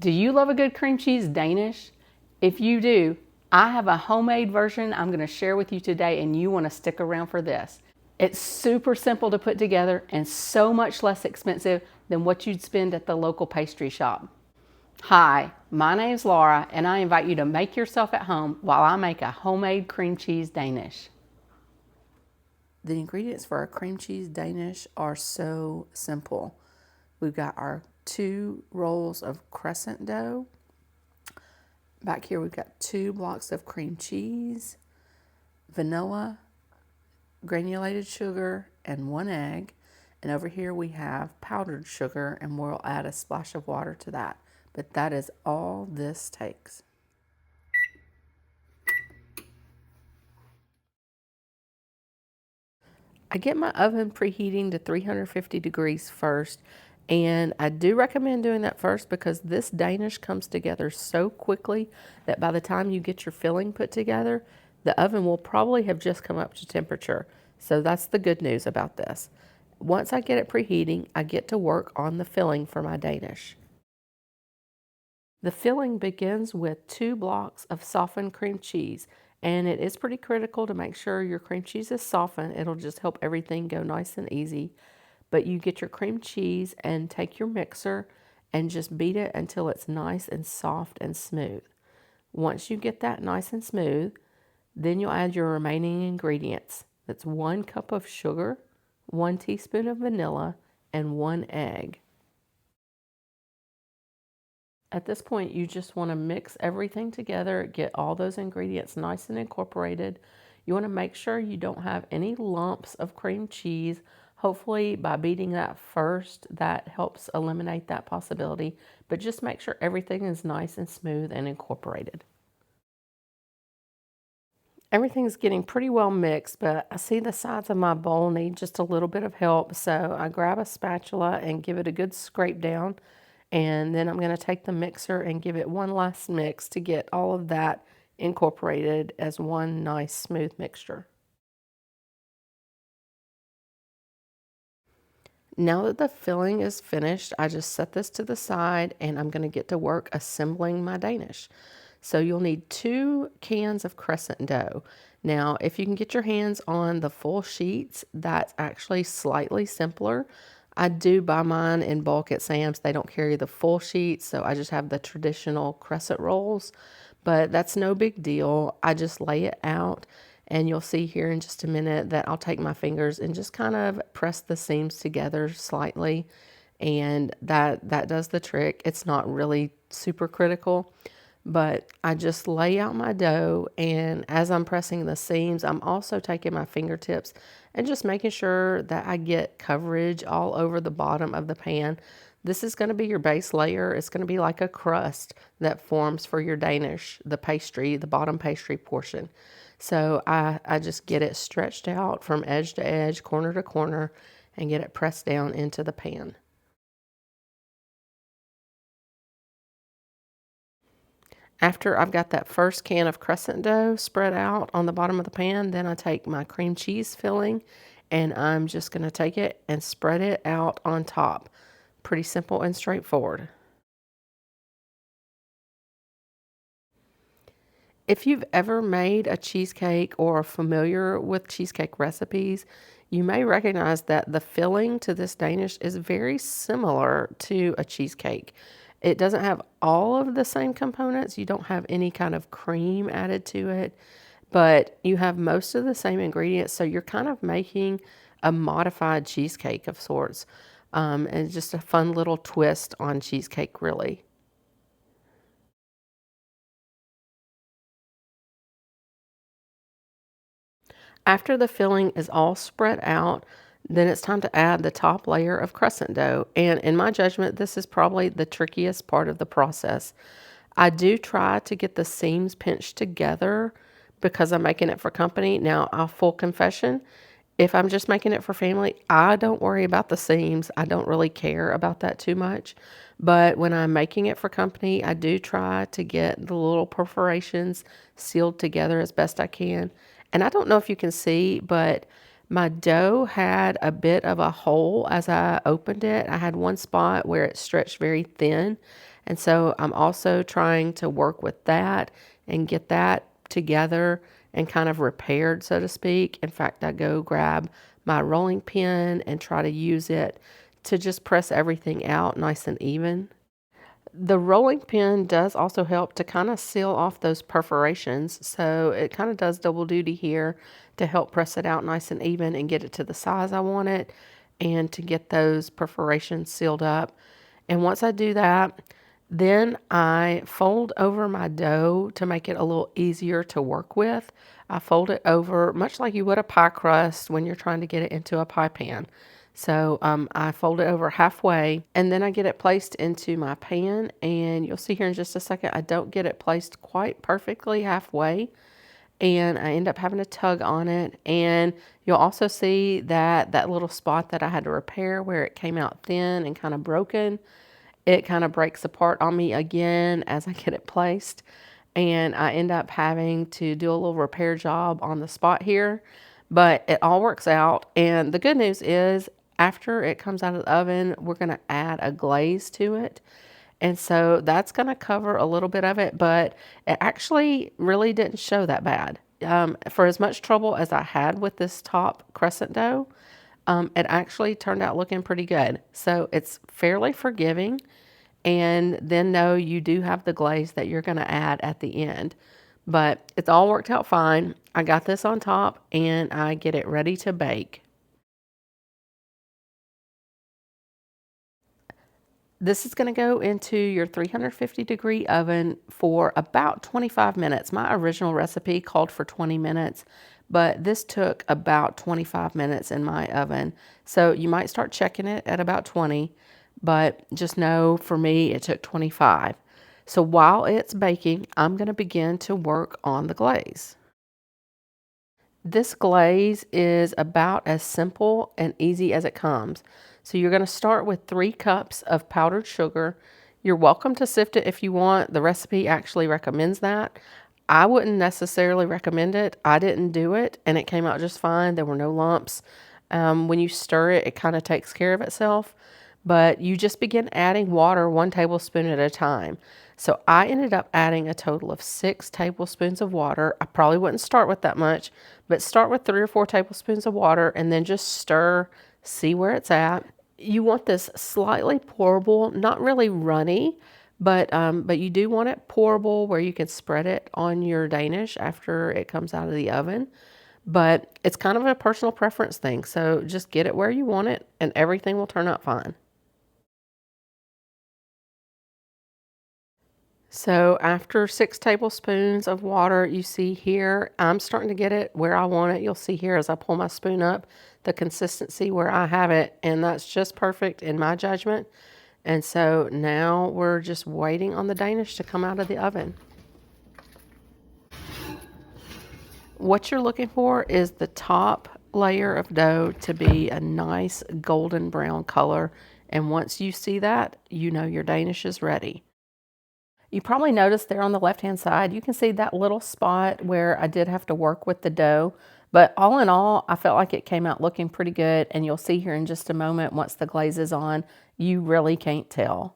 Do you love a good cream cheese Danish? If you do, I have a homemade version I'm going to share with you today, and you want to stick around for this. It's super simple to put together and so much less expensive than what you'd spend at the local pastry shop. Hi, my name's Laura, and I invite you to make yourself at home while I make a homemade cream cheese Danish. The ingredients for our cream cheese Danish are so simple. We've got our 2 rolls of crescent dough. Back here we've got 2 blocks of cream cheese, vanilla, granulated sugar, and 1 egg. And over here we have powdered sugar, and we'll add a splash of water to that. But that is all this takes. I get my oven preheating to 350 degrees first, and I do recommend doing that first because this Danish comes together so quickly that by the time you get your filling put together, the oven will probably have just come up to temperature. So that's the good news about this. Once I get it preheating, I get to work on the filling for my Danish. The filling begins with 2 blocks of softened cream cheese, and it is pretty critical to make sure your cream cheese is softened. It'll just help everything go nice and easy. But you get your cream cheese and take your mixer and just beat it until it's nice and soft and smooth. Once you get that nice and smooth, then you'll add your remaining ingredients. That's 1 cup of sugar, 1 teaspoon of vanilla, and 1 egg. At this point, you just want to mix everything together, get all those ingredients nice and incorporated. You want to make sure you don't have any lumps of cream cheese. Hopefully, by beating that first, that helps eliminate that possibility. But just make sure everything is nice and smooth and incorporated. Everything's getting pretty well mixed, but I see the sides of my bowl need just a little bit of help. So I grab a spatula and give it a good scrape down. And then I'm going to take the mixer and give it one last mix to get all of that incorporated as one nice smooth mixture. Now that the filling is finished, I just set this to the side and I'm going to get to work assembling my Danish. So you'll need 2 cans of crescent dough. Now, if you can get your hands on the full sheets, that's actually slightly simpler. I do buy mine in bulk at Sam's. They don't carry the full sheets, so I just have the traditional crescent rolls. But that's no big deal. I just lay it out, and you'll see here in just a minute that I'll take my fingers and just kind of press the seams together slightly, and that does the trick. It's not really super critical. But I just lay out my dough, and as I'm pressing the seams, I'm also taking my fingertips and just making sure that I get coverage all over the bottom of the pan. This is going to be your base layer. It's going to be like a crust that forms for your Danish, the pastry, the bottom pastry portion. So I just get it stretched out from edge to edge, corner to corner, and get it pressed down into the pan. After I've got that first can of crescent dough spread out on the bottom of the pan, then I take my cream cheese filling and I'm just going to take it and spread it out on top. Pretty simple and straightforward. If you've ever made a cheesecake or are familiar with cheesecake recipes, you may recognize that the filling to this Danish is very similar to a cheesecake. It doesn't have all of the same components. You don't have any kind of cream added to it, but you have most of the same ingredients. So you're kind of making a modified cheesecake of sorts. And it's just a fun little twist on cheesecake, really. After the filling is all spread out, then it's time to add the top layer of crescent dough. And in my judgment, this is probably the trickiest part of the process. I do try to get the seams pinched together because I'm making it for company. Now, a full confession, if I'm just making it for family, I don't worry about the seams. I don't really care about that too much. But when I'm making it for company, I do try to get the little perforations sealed together as best I can. And I don't know if you can see, but My dough had a bit of a hole as I opened it. I had one spot where it stretched very thin. And so I'm also trying to work with that and get that together and kind of repaired, so to speak. In fact, I go grab my rolling pin and try to use it to just press everything out nice and even. The rolling pin does also help to kind of seal off those perforations. So it kind of does double duty here to help press it out nice and even and get it to the size I want it and to get those perforations sealed up. And once I do that, then I fold over my dough to make it a little easier to work with. I fold it over much like you would a pie crust when you're trying to get it into a pie pan. So I fold it over halfway and then I get it placed into my pan, and you'll see here in just a second, I don't get it placed quite perfectly halfway and I end up having to tug on it. And you'll also see that that little spot that I had to repair where it came out thin and kind of broken, it kind of breaks apart on me again as I get it placed. And I end up having to do a little repair job on the spot here, but it all works out. And the good news is after it comes out of the oven, we're going to add a glaze to it. And so that's going to cover a little bit of it, but it actually really didn't show that bad. For as much trouble as I had with this top crescent dough, it actually turned out looking pretty good. So it's fairly forgiving. And then know you do have the glaze that you're going to add at the end. But it's all worked out fine. I got this on top and I get it ready to bake. This is going to go into your 350-degree oven for about 25 minutes. My original recipe called for 20 minutes, but this took about 25 minutes in my oven. So you might start checking it at about 20, but just know for me it took 25. So while it's baking, I'm going to begin to work on the glaze. This glaze is about as simple and easy as it comes. So you're going to start with 3 cups of powdered sugar. You're welcome to sift it if you want. The recipe actually recommends that. I wouldn't necessarily recommend it. I didn't do it and it came out just fine. There were no lumps. When you stir it, it kind of takes care of itself. But you just begin adding water 1 tablespoon at a time. So I ended up adding a total of 6 tablespoons of water. I probably wouldn't start with that much, but start with 3 or 4 tablespoons of water and then just stir, see where it's at. You want this slightly pourable, not really runny, but you do want it pourable where you can spread it on your Danish after it comes out of the oven. But it's kind of a personal preference thing. So just get it where you want it and everything will turn out fine. So after 6 tablespoons of water, you see here, I'm starting to get it where I want it. You'll see here as I pull my spoon up, the consistency where I have it, and that's just perfect in my judgment. And so now we're just waiting on the Danish to come out of the oven. What you're looking for is the top layer of dough to be a nice golden brown color. And once you see that, you know your Danish is ready. You probably noticed there on the left-hand side, you can see that little spot where I did have to work with the dough. But all in all, I felt like it came out looking pretty good. And you'll see here in just a moment, once the glaze is on, you really can't tell.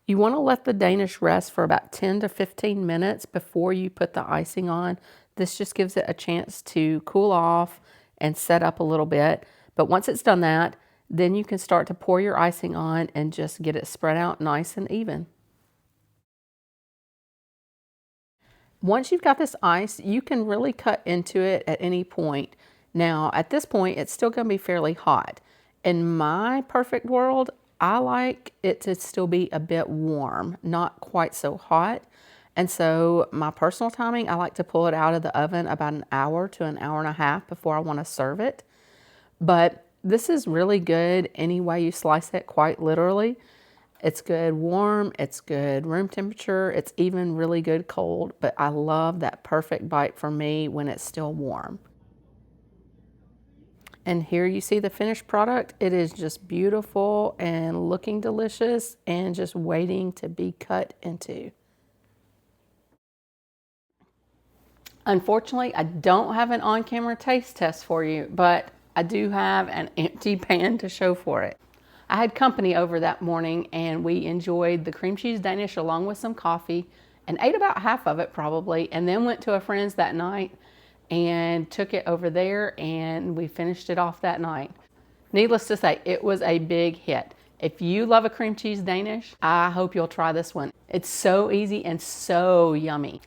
You want to let the Danish rest for about 10 to 15 minutes before you put the icing on. This just gives it a chance to cool off and set up a little bit. But once it's done that, then you can start to pour your icing on and just get it spread out nice and even. Once you've got this ice, you can really cut into it at any point. Now, at this point, it's still going to be fairly hot. In my perfect world, I like it to still be a bit warm, not quite so hot. And so my personal timing, I like to pull it out of the oven about an hour to an hour and a half before I want to serve it. But this is really good any way you slice it, quite literally. It's good warm, it's good room temperature, it's even really good cold, but I love that perfect bite for me when it's still warm. And here you see the finished product. It is just beautiful and looking delicious and just waiting to be cut into. Unfortunately, I don't have an on-camera taste test for you, but I do have an empty pan to show for it. I had company over that morning and we enjoyed the cream cheese Danish along with some coffee and ate about half of it probably, and then went to a friend's that night and took it over there and we finished it off that night. Needless to say, it was a big hit. If you love a cream cheese Danish, I hope you'll try this one. It's so easy and so yummy.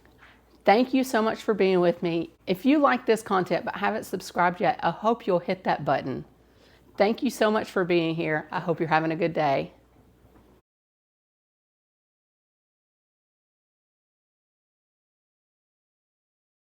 Thank you so much for being with me. If you like this content but haven't subscribed yet, I hope you'll hit that button. Thank you so much for being here. I hope you're having a good day.